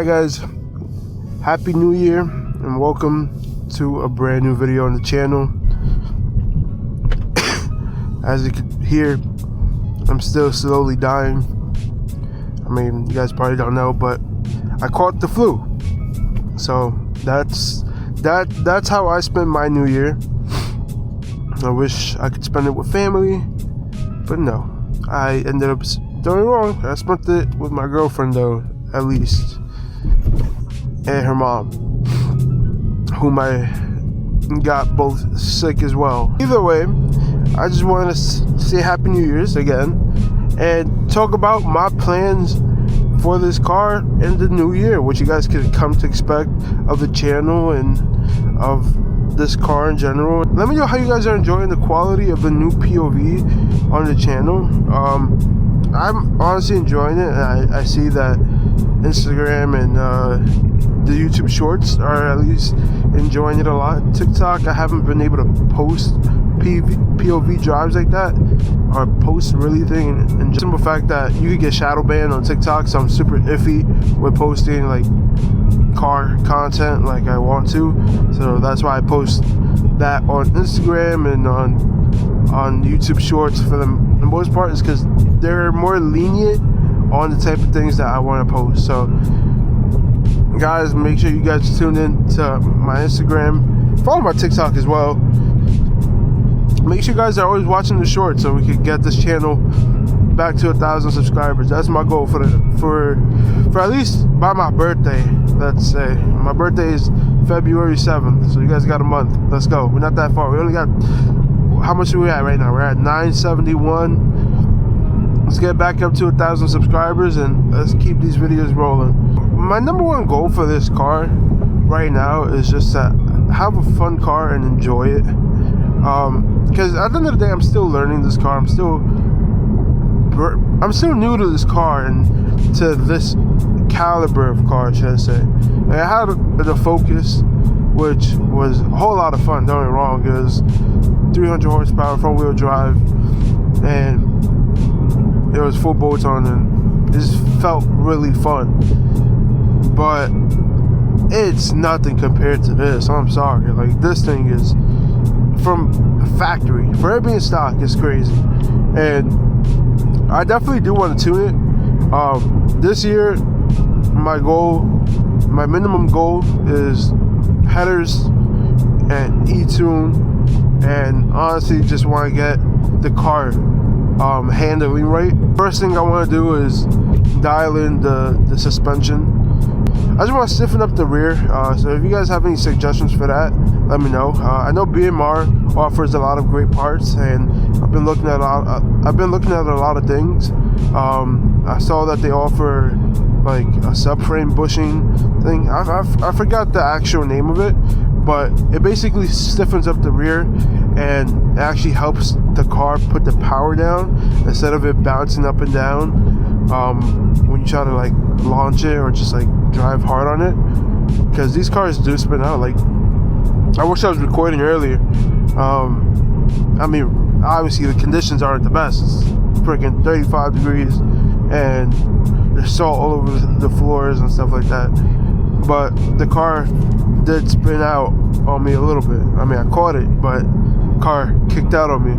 Hi guys, happy new year and welcome to a brand new video on the channel. As you can hear, I'm still slowly dying. I mean, you guys probably don't know, but I caught the flu. So that's how I spend my new year. I wish I could spend it with family, but no, I ended up doing wrong. I spent it with my girlfriend though, at least, and her mom, whom I got both sick as well. Either way, I just want to say Happy New Year's again and talk about my plans for this car in the new year, what you guys could come to expect of the channel and of this car in general. Let me know how you guys are enjoying the quality of the new POV on the channel. I'm honestly enjoying it, and I see that Instagram and the YouTube shorts are at least enjoying it a lot. TikTok, I haven't been able to post POV drives like that, or post really thing, and just the simple fact that you could get shadow banned on TikTok, so I'm super iffy with posting like car content like I want to. So that's why I post that on Instagram and on YouTube shorts for the most part, is because they're more lenient on the type of things that I want to post. So guys, make sure you guys tune in to my Instagram, follow my TikTok as well. Make sure you guys are always watching the shorts so we can get this channel back to 1,000 subscribers. That's my goal for at least by my birthday. Let's say my birthday is February 7th, so you guys got a month. Let's go. We're not that far. We only got, how much are we at right now? We're at 971. Let's get back up to 1,000 subscribers and let's keep these videos rolling. My number one goal for this car right now is just to have a fun car and enjoy it. Because at the end of the day, I'm still learning this car. I'm still new to this car and to this caliber of car, should I say. And I had the Focus, which was a whole lot of fun. Don't get me wrong, it was 300 horsepower, front wheel drive, and it was full bolts on, and it just felt really fun. But it's nothing compared to this. I'm sorry. Like, this thing is from factory. For it being stock, it's crazy. And I definitely do want to tune it. This year, my minimum goal is headers and e-tune, and honestly just want to get the car handling right. First thing I want to do is dial in the suspension. I just want to stiffen up the rear, so if you guys have any suggestions for that, let me know. I know BMR offers a lot of great parts, and I've been looking at a lot of things. I saw that they offer like a subframe bushing thing. I forgot the actual name of it, but it basically stiffens up the rear and it actually helps the car put the power down instead of it bouncing up and down when you try to like launch it or just like drive hard on it, because these cars do spin out. Like, I wish I was recording earlier. I mean, obviously the conditions aren't the best. It's freaking 35 degrees and there's salt all over the floors and stuff like that, but the car did spin out on me a little bit. I mean, I caught it, but car kicked out on me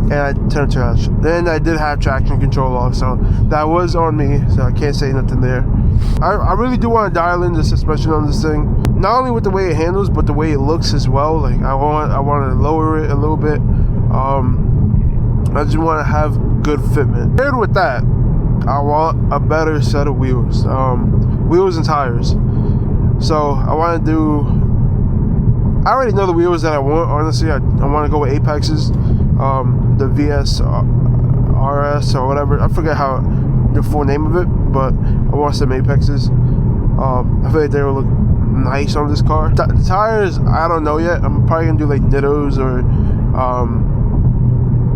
and I turned traction. Then I did have traction control off, so that was on me, so I can't say nothing there. I really do want to dial in the suspension on this thing, not only with the way it handles but the way it looks as well. Like, I want to lower it a little bit. I just want to have good fitment. Paired with that, I want a better set of wheels, wheels and tires. So I want to do, I already know the wheels that I want, honestly. I want to go with Apexes, the VS RS or whatever. I forget how the full name of it, but I want some Apexes. I feel like they will look nice on this car. The tires, I don't know yet. I'm probably gonna do like Nittos or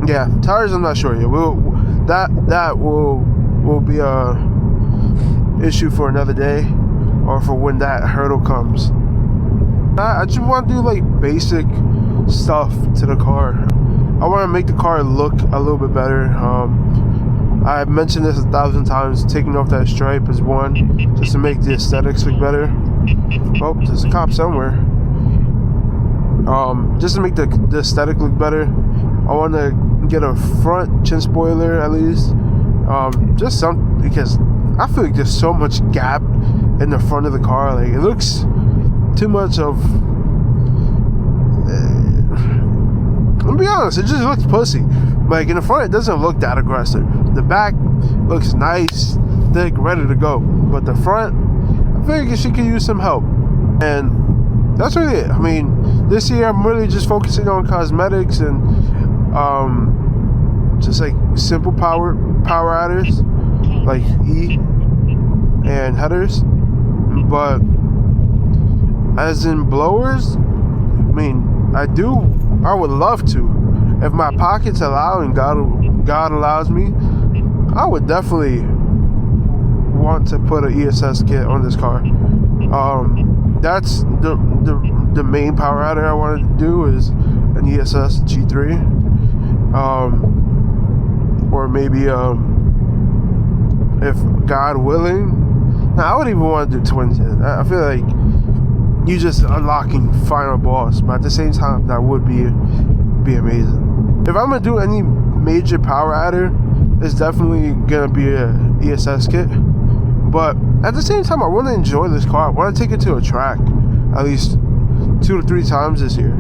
yeah, tires I'm not sure yet. That will be a issue for another day, or for when that hurdle comes. I just want to do like basic stuff to the car. I want to make the car look a little bit better. I've mentioned this 1,000 times. Taking off that stripe is one, just to make the aesthetics look better. Oh, there's a cop somewhere. Just to make the aesthetic look better, I want to get a front chin spoiler at least. Just some, because I feel like there's so much gap in the front of the car. Like, it looks too much of. I'll be honest, it just looks pussy. Like, in the front, it doesn't look that aggressive. The back looks nice, thick, ready to go. But the front, I feel like she could use some help. And that's really it. I mean, this year I'm really just focusing on cosmetics and just like simple power adders, like E and headers. But as in blowers, I mean, I would love to. If my pockets allow and God allows me, I would definitely want to put an ESS kit on this car. That's the main power adder I wanted to do is an ESS G3, or maybe if God willing. Now I wouldn't even want to do twins yet. I feel like you just unlocking final boss, but at the same time that would be amazing. If I'm gonna do any major power adder, it's definitely gonna be a ESS kit. But at the same time, I want to enjoy this car. I want to take it to a track at least 2 to 3 times this year.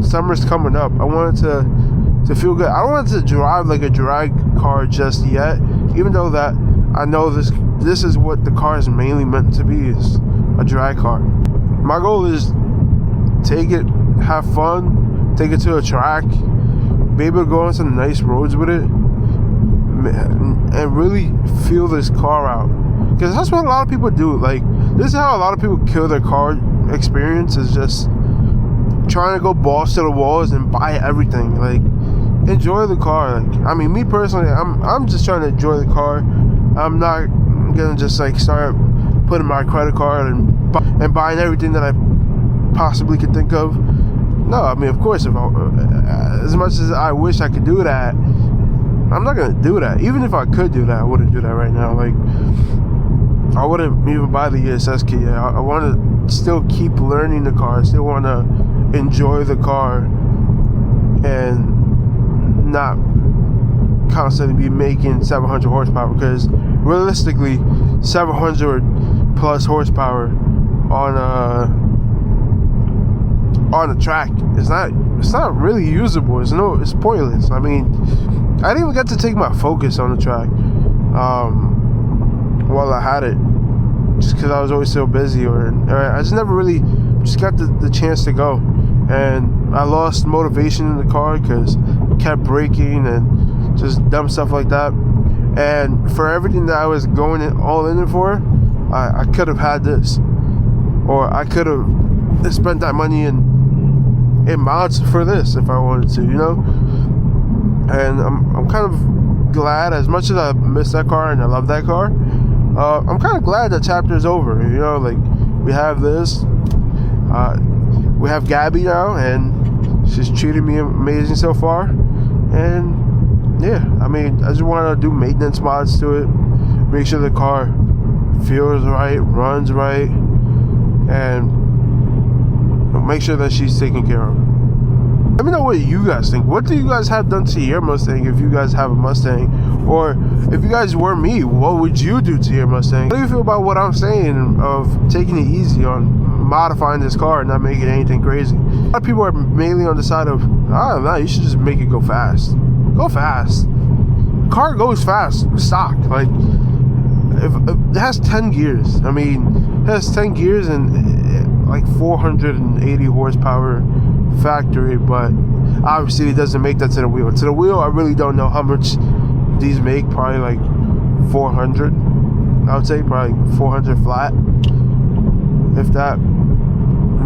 Summer's coming up. I want it to feel good. I don't want it to drive like a drag car just yet, even though that I know this is what the car is mainly meant to be, is a drag car. My goal is take it, have fun, take it to a track, be able to go on some nice roads with it, and really feel this car out. Because that's what a lot of people do. Like, this is how a lot of people kill their car experience, is just trying to go balls to the walls and buy everything. Like, enjoy the car. Like, I mean, me personally, I'm just trying to enjoy the car. I'm not gonna just like start putting my credit card and buying everything that I possibly could think of. No, I mean, of course, as much as I wish I could do that, I'm not gonna do that. Even if I could do that, I wouldn't do that right now. Like, I wouldn't even buy the ESS kit yet. I want to still keep learning the car. I still want to enjoy the car and not constantly be making 700 horsepower, because realistically 700 plus horsepower on a track it's not really usable. It's pointless. I mean, I didn't even get to take my Focus on the track while I had it, just because I was always so busy, or I just never really just got the chance to go. And I lost motivation in the car because it kept braking and just dumb stuff like that. And for everything that I was going all in for, I could have had this, or I could have spent that money in mods for this if I wanted to, you know. And I'm kind of glad, as much as I miss that car and I love that car, I'm kind of glad that chapter is over. You know, like, we have this, we have Gabby now, and she's treated me amazing so far. And yeah, I mean, I just want to do maintenance mods to it, make sure the car feels right, runs right, and make sure that she's taken care of. Let me know what you guys think. What do you guys have done to your Mustang, if you guys have a Mustang? Or if you guys were me, what would you do to your Mustang? How do you feel about what I'm saying of taking it easy on modifying this car and not making anything crazy? A lot of people are mainly on the side of, oh no, you should just make it go fast. Go fast. Car goes fast, stock. Like, if it has 10 gears. I mean, it has 10 gears and like 480 horsepower factory, but obviously it doesn't make that to the wheel. To the wheel, I really don't know how much these make. Probably like 400. I would say probably 400 flat, if that.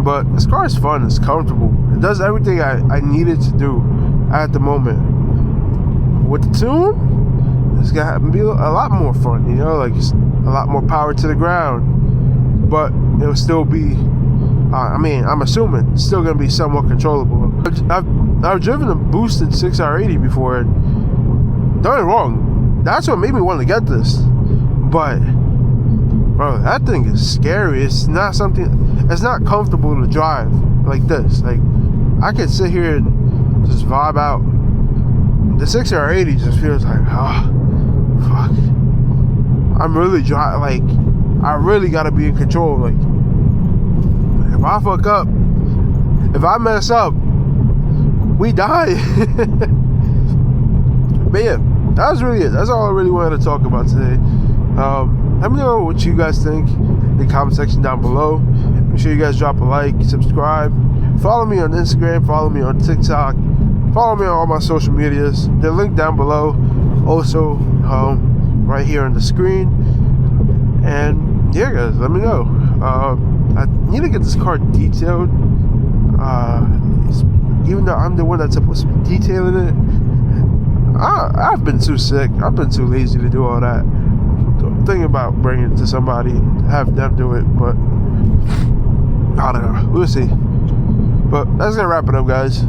But this car is fun. It's comfortable. It does everything I needed to do at the moment. With the tune, it's gonna be a lot more fun. You know, like, it's a lot more power to the ground, but it'll still be. I mean, I'm assuming it's still going to be somewhat controllable. I've driven a boosted 6R80 before. Don't get me wrong, that's what made me want to get this. But bro, that thing is scary. It's not comfortable to drive like this. Like, I could sit here and just vibe out. The 6R80 just feels like, fuck. I'm really like, I really gotta be in control. Like, if I fuck up, if I mess up, we die. But yeah, that was really it. That's all I really wanted to talk about today. Let me know what you guys think in the comment section down below. Make sure you guys drop a like, subscribe, follow me on Instagram, follow me on TikTok, follow me on all my social medias. They're linked down below, also right here on the screen. And yeah, guys, let me know. I need to get this car detailed. Even though I'm the one that's supposed to be detailing it, I've been too sick. I've been too lazy to do all that. Thinking about bringing it to somebody and have them do it, but I don't know. We'll see. But that's gonna wrap it up, guys.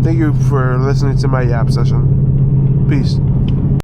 Thank you for listening to my yap session. Peace.